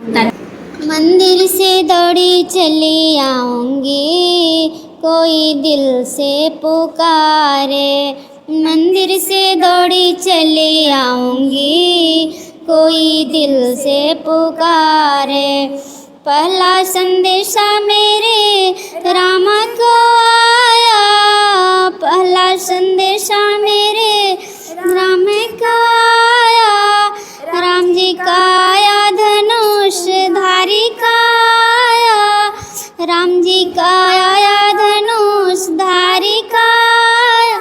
मंदिर से दौड़ी चली आऊंगी, कोई दिल से पुकारे। मंदिर से दौड़ी चली आऊंगी, कोई दिल से पुकारे। पहला संदेशा मेरे राम को आया, पहला संदेशा मेरे राम का आया। राम जी का आया धनुष धारी का आया, राम जी का आया धनुष धारी का आया।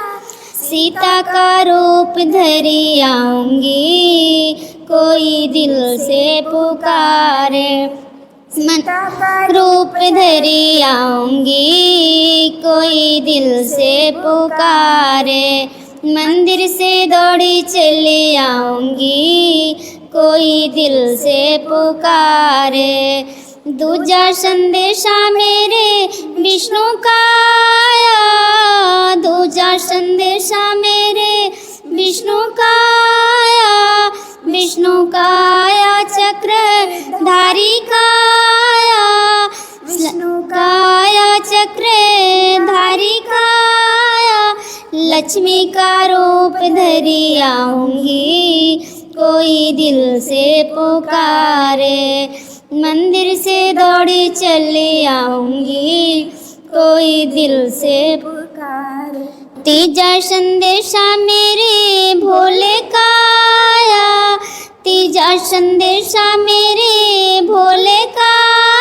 सीता का रूप धरी आऊंगी, कोई दिल से पुकारे। सीता का रूप धरी आऊंगी, कोई दिल से पुकारे। मंदिर से दौड़ी चली आऊंगी, कोई दिल से पुकारे। दूजा संदेशा मेरे विष्णु का आया, दूजा संदेशा मेरे विष्णु का आया। विष्णु का आया चक्रधारी का आया, विष्णु का आया चक्रधारी का आया। लक्ष्मी का रूप धरी आऊंगी, कोई दिल से पुकारे। मंदिर से दौड़ी चली आऊंगी, कोई दिल से पुकारे। तीजा संदेशा मेरे भोले का आया, तीजा संदेशा मेरे भोले का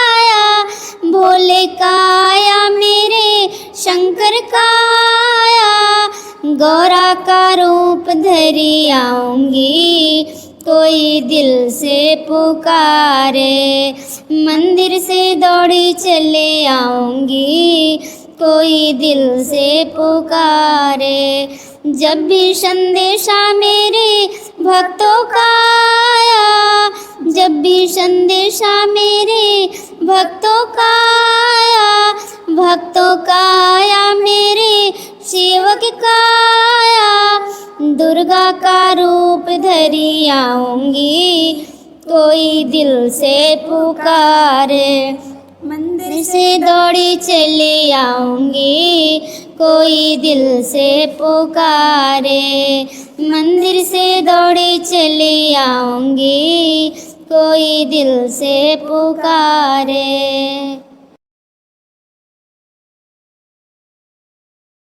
आया। भोले का आया मेरे शंकर का आया। गौरा का रूप धरी आऊंगी, कोई दिल से पुकारे। मंदिर से दौड़ी चले आऊंगी, कोई दिल से पुकारे। जब भी संदेशा मेरे भक्तों का आया, जब भी संदेशा मेरे भक्तों का आया। भक्तों का आया मेरे सेवक का आया। दुर्गा का रूप धरी आऊंगी, कोई दिल से पुकारे। मंदिर से दौड़ी चली आऊंगी, कोई दिल से पुकारे। मंदिर से दौड़ी चली आऊंगी, कोई दिल से पुकारे।